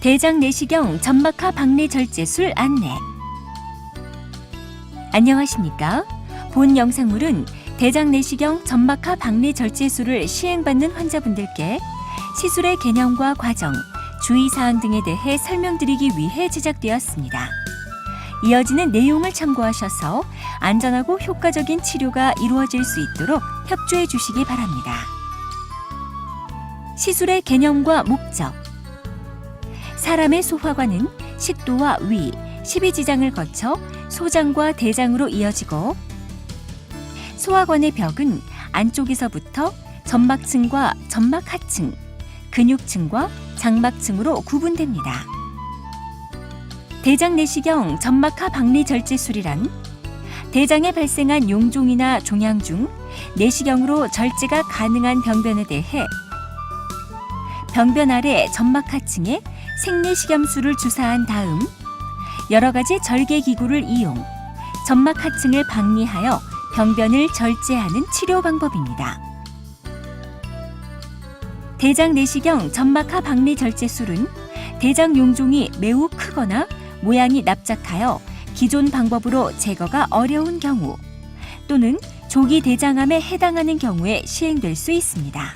대장 내시경 점막하 박내 절제술 안내. 안녕하십니까? 본 영상물은 대장 내시경 점막하 박내 절제술을 시행받는 환자분들께 시술의 개념과 과정, 주의사항 등에 대해 설명드리기 위해 제작되었습니다. 이어지는 내용을 참고하셔서 안전하고 효과적인 치료가 이루어질 수 있도록 협조해 주시기 바랍니다. 시술의 개념과 목적. 사람의 소화관은 식도와 위, 십이지장을 거쳐 소장과 대장으로 이어지고, 소화관의 벽은 안쪽에서부터 점막층과 점막하층, 근육층과 장막층으로 구분됩니다. 대장 내시경 점막하 박내 절제술이란 대장에 발생한 용종이나 종양 중 내시경으로 절제가 가능한 병변에 대해 병변 아래 점막하층에 생내시경술을 주사한 다음 여러 가지 절개 기구를 이용 점막하층을 박리하여 병변을 절제하는 치료 방법입니다. 대장 내시경 점막하 박내 절제술은 대장 용종이 매우 크거나 모양이 납작하여 기존 방법으로 제거가 어려운 경우 또는 조기 대장암에 해당하는 경우에 시행될 수 있습니다.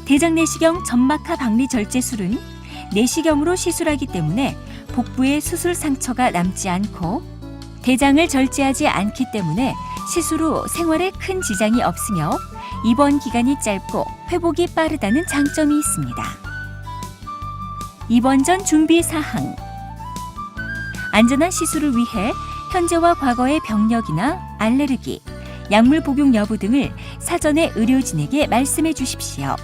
대장 내시경 점막하 박내 절제술은 내시경으로 시술하기 때문에 복부에 수술 상처가 남지 않고 대장을 절제하지 않기 때문에 시술 후 생활에 큰 지장이 없으며 입원 기간이 짧고 회복이 빠르다는 장점이 있습니다. 입원 전 준비 사항. 안전한 시술을 위해 현재와 과거의 병력이나 알레르기, 약물 복용 여부 등을 사전에 의료진에게 말씀해 주십시오.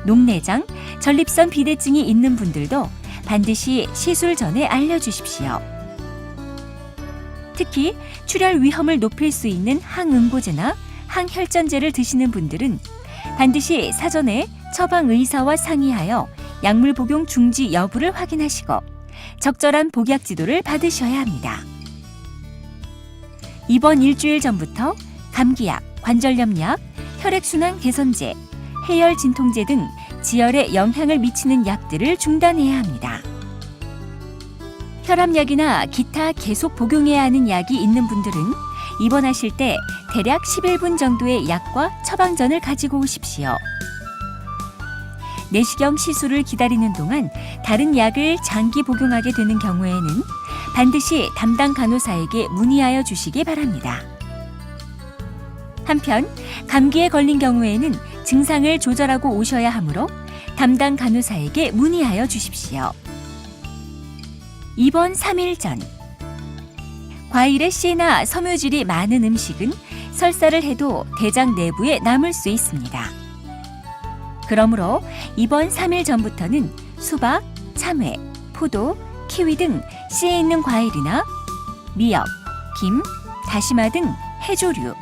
녹내장, 전립선 비대증이 있는 분들도 반드시 시술 전에 알려주십시오. 특히 출혈 위험을 높일 수 있는 항응고제나 항혈전제를 드시는 분들은 반드시 사전에 처방 의사와 상의하여 약물 복용 중지 여부를 확인하시고 적절한 복약 지도를 받으셔야 합니다. 입원 일주일 전부터 감기약, 관절염약, 혈액순환 개선제, 해열 진통제 등 지혈에 영향을 미치는 약들을 중단해야 합니다. 혈압약이나 기타 계속 복용해야 하는 약이 있는 분들은 입원하실 때 대략 11분 정도의 약과 처방전을 가지고 오십시오. 내시경 시술을 기다리는 동안 다른 약을 장기 복용하게 되는 경우에는 반드시 담당 간호사에게 문의하여 주시기 바랍니다. 한편 감기에 걸린 경우에는 증상을 조절하고 오셔야 하므로 담당 간호사에게 문의하여 주십시오. 입원 3일 전. 과일의 씨나 섬유질이 많은 음식은 설사를 해도 대장 내부에 남을 수 있습니다. 그러므로 입원 3일 전부터는 수박, 참외, 포도, 키위 등 씨에 있는 과일이나 미역, 김, 다시마 등 해조류,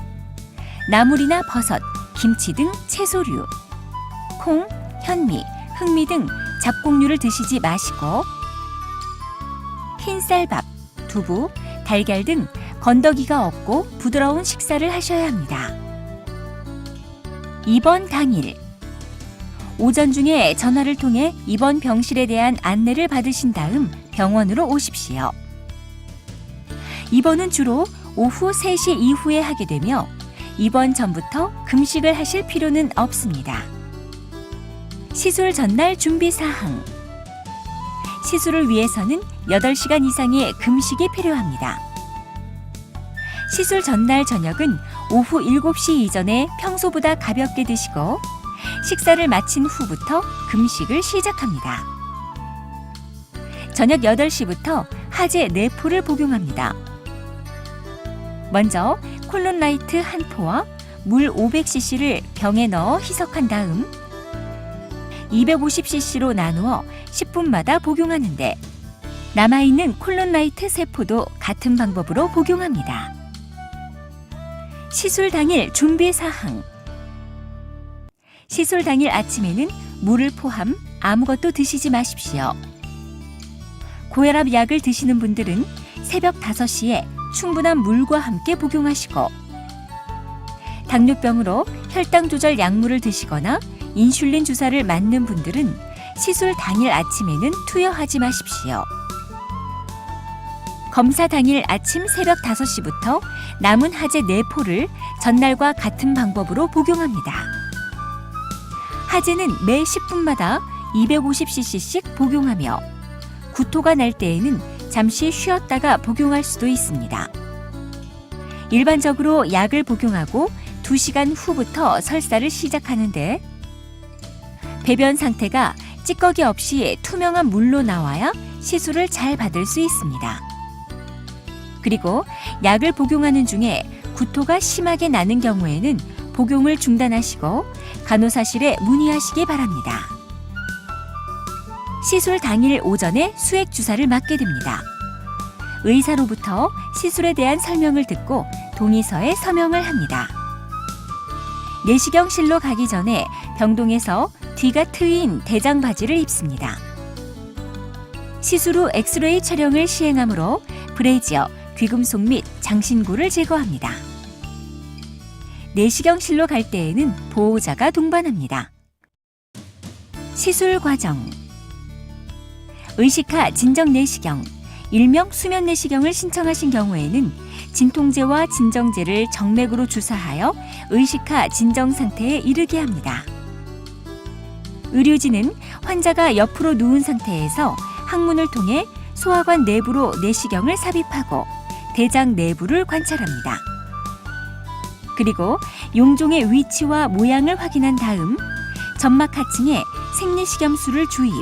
나물이나 버섯, 김치 등 채소류, 콩, 현미, 흑미 등 잡곡류를 드시지 마시고 흰쌀밥, 두부, 달걀 등 건더기가 없고 부드러운 식사를 하셔야 합니다. 입원 당일. 오전 중에 전화를 통해 입원 병실에 대한 안내를 받으신 다음 병원으로 오십시오. 입원은 주로 오후 3시 이후에 하게 되며 입원 전부터 금식을 하실 필요는 없습니다. 시술 전날 준비 사항. 시술을 위해서는 8시간 이상의 금식이 필요합니다. 시술 전날 저녁은 오후 7시 이전에 평소보다 가볍게 드시고 식사를 마친 후부터 금식을 시작합니다. 저녁 8시부터 하제 4포를 복용합니다. 먼저 콜론라이트 한 포와 물 500cc를 병에 넣어 희석한 다음 250cc로 나누어 10분마다 복용하는데 남아있는 콜론라이트 3포도 같은 방법으로 복용합니다. 시술 당일 준비 사항. 시술 당일 아침에는 물을 포함 아무것도 드시지 마십시오. 고혈압 약을 드시는 분들은 새벽 5시에 충분한 물과 함께 복용하시고 당뇨병으로 혈당 조절 약물을 드시거나 인슐린 주사를 맞는 분들은 시술 당일 아침에는 투여하지 마십시오. 검사 당일 아침 새벽 5시부터 남은 하제 4포를 전날과 같은 방법으로 복용합니다. 하제는 매 10분마다 250cc씩 복용하며 구토가 날 때에는 잠시 쉬었다가 복용할 수도 있습니다. 일반적으로 약을 복용하고 2시간 후부터 설사를 시작하는데 배변 상태가 찌꺼기 없이 투명한 물로 나와야 시술을 잘 받을 수 있습니다. 그리고 약을 복용하는 중에 구토가 심하게 나는 경우에는 복용을 중단하시고 간호사실에 문의하시기 바랍니다. 시술 당일 오전에 수액 주사를 맞게 됩니다. 의사로부터 시술에 대한 설명을 듣고 동의서에 서명을 합니다. 내시경실로 가기 전에 병동에서 뒤가 트인 대장 바지를 입습니다. 시술 후 엑스레이 촬영을 시행하므로 브레이지어, 귀금속 및 장신구를 제거합니다. 내시경실로 갈 때에는 보호자가 동반합니다. 시술 과정. 의식하 진정 내시경, 일명 수면 내시경을 신청하신 경우에는 진통제와 진정제를 정맥으로 주사하여 의식하 진정 상태에 이르게 합니다. 의료진은 환자가 옆으로 누운 상태에서 항문을 통해 소화관 내부로 내시경을 삽입하고 대장 내부를 관찰합니다. 그리고 용종의 위치와 모양을 확인한 다음 점막 하층에 생리식염수를 주입,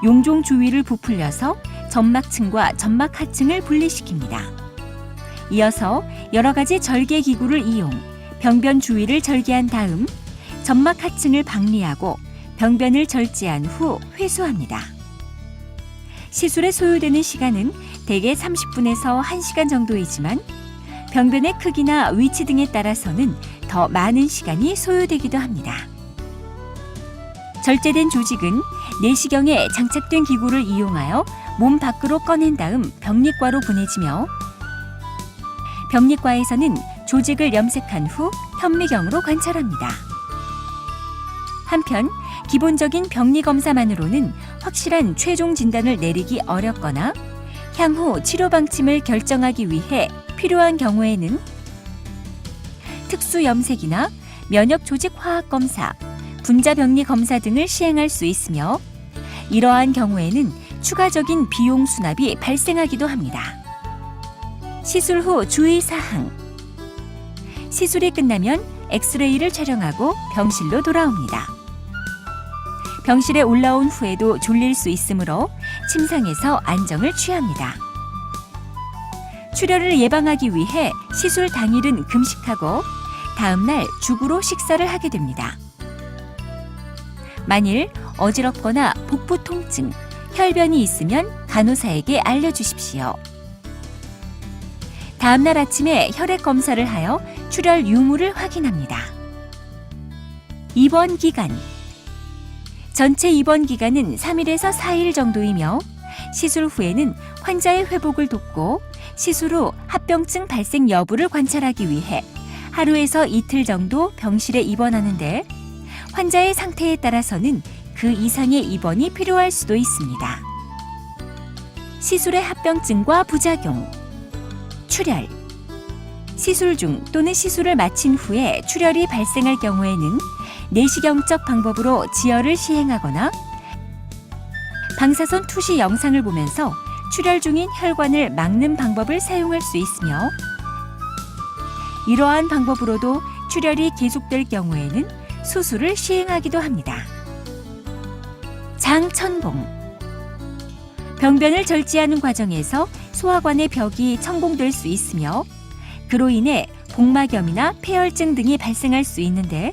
용종 주위를 부풀려서 점막층과 점막 하층을 분리시킵니다. 이어서 여러 가지 절개 기구를 이용 병변 주위를 절개한 다음 점막 하층을 박리하고 병변을 절제한 후 회수합니다. 시술에 소요되는 시간은 대개 30분에서 1시간 정도이지만 병변의 크기나 위치 등에 따라서는 더 많은 시간이 소요되기도 합니다. 절제된 조직은 내시경에 장착된 기구를 이용하여 몸 밖으로 꺼낸 다음 병리과로 보내지며 병리과에서는 조직을 염색한 후 현미경으로 관찰합니다. 한편 기본적인 병리 검사만으로는 확실한 최종 진단을 내리기 어렵거나 향후 치료 방침을 결정하기 위해 필요한 경우에는 특수 염색이나 면역 조직 화학 검사, 분자병리 검사 등을 시행할 수 있으며 이러한 경우에는 추가적인 비용 수납이 발생하기도 합니다. 시술 후 주의사항. 시술이 끝나면 엑스레이를 촬영하고 병실로 돌아옵니다. 병실에 올라온 후에도 졸릴 수 있으므로 침상에서 안정을 취합니다. 출혈을 예방하기 위해 시술 당일은 금식하고 다음날 죽으로 식사를 하게 됩니다. 만일 어지럽거나 복부 통증, 혈변이 있으면 간호사에게 알려주십시오. 다음날 아침에 혈액 검사를 하여 출혈 유무를 확인합니다. 입원 기간. 전체 입원 기간은 3일에서 4일 정도이며 시술 후에는 환자의 회복을 돕고 시술 후 합병증 발생 여부를 관찰하기 위해 하루에서 이틀 정도 병실에 입원하는데 환자의 상태에 따라서는 그 이상의 입원이 필요할 수도 있습니다. 시술의 합병증과 부작용. 출혈. 시술 중 또는 시술을 마친 후에 출혈이 발생할 경우에는 내시경적 방법으로 지혈을 시행하거나 방사선 투시 영상을 보면서 출혈 중인 혈관을 막는 방법을 사용할 수 있으며 이러한 방법으로도 출혈이 계속될 경우에는 수술을 시행하기도 합니다. 장천봉. 병변을 절제하는 과정에서 소화관의 벽이 천봉될 수 있으며 그로 인해 복막염이나 폐혈증 등이 발생할 수 있는데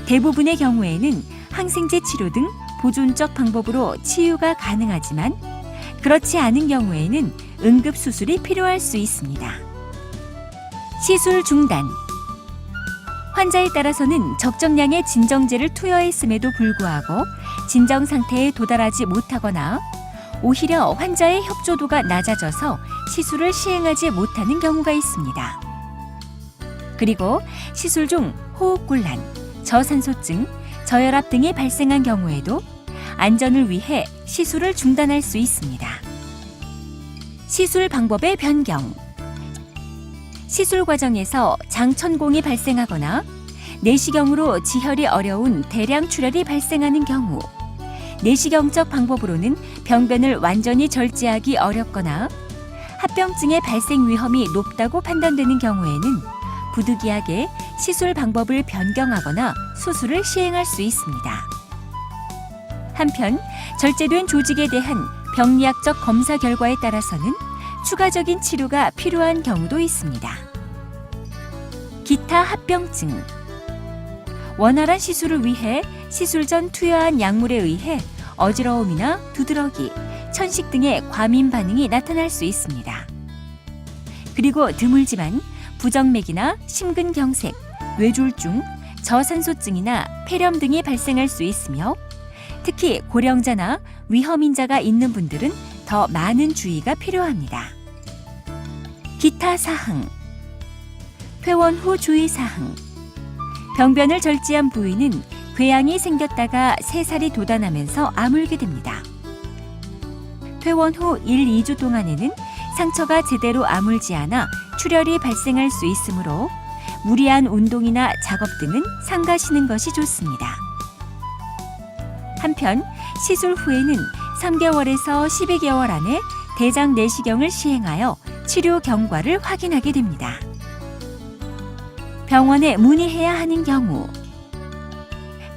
대부분의 경우에는 항생제 치료 등 보존적 방법으로 치유가 가능하지만 그렇지 않은 경우에는 응급수술이 필요할 수 있습니다. 시술 중단. 환자에 따라서는 적정량의 진정제를 투여했음에도 불구하고 진정 상태에 도달하지 못하거나 오히려 환자의 협조도가 낮아져서 시술을 시행하지 못하는 경우가 있습니다. 그리고 시술 중 호흡곤란, 저산소증, 저혈압 등이 발생한 경우에도 안전을 위해 시술을 중단할 수 있습니다. 시술 방법의 변경. 시술 과정에서 장천공이 발생하거나 내시경으로 지혈이 어려운 대량 출혈이 발생하는 경우, 내시경적 방법으로는 병변을 완전히 절제하기 어렵거나 합병증의 발생 위험이 높다고 판단되는 경우에는 부득이하게 시술 방법을 변경하거나 수술을 시행할 수 있습니다. 한편 절제된 조직에 대한 병리학적 검사 결과에 따라서는 추가적인 치료가 필요한 경우도 있습니다. 기타 합병증. 원활한 시술을 위해 시술 전 투여한 약물에 의해 어지러움이나 두드러기, 천식 등의 과민 반응이 나타날 수 있습니다. 그리고 드물지만 부정맥이나 심근경색, 뇌졸중, 저산소증이나 폐렴 등이 발생할 수 있으며 특히 고령자나 위험인자가 있는 분들은 더 많은 주의가 필요합니다. 기타 사항. 퇴원 후 주의 사항. 병변을 절제한 부위는 궤양이 생겼다가 새살이 돋아나면서 아물게 됩니다. 퇴원 후 1, 2주 동안에는 상처가 제대로 아물지 않아 출혈이 발생할 수 있으므로 무리한 운동이나 작업 등은 삼가시는 것이 좋습니다. 한편 시술 후에는 3개월에서 12개월 안에 대장 내시경을 시행하여 치료 경과를 확인하게 됩니다. 병원에 문의해야 하는 경우,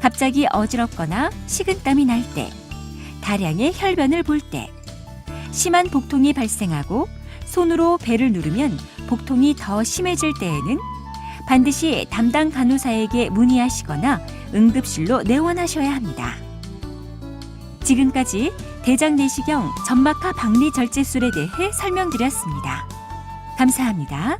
갑자기 어지럽거나 식은땀이 날 때, 다량의 혈변을 볼 때, 심한 복통이 발생하고 손으로 배를 누르면 복통이 더 심해질 때에는 반드시 담당 간호사에게 문의하시거나 응급실로 내원하셔야 합니다. 지금까지 대장 내시경 점막하 박리 절제술에 대해 설명드렸습니다. 감사합니다.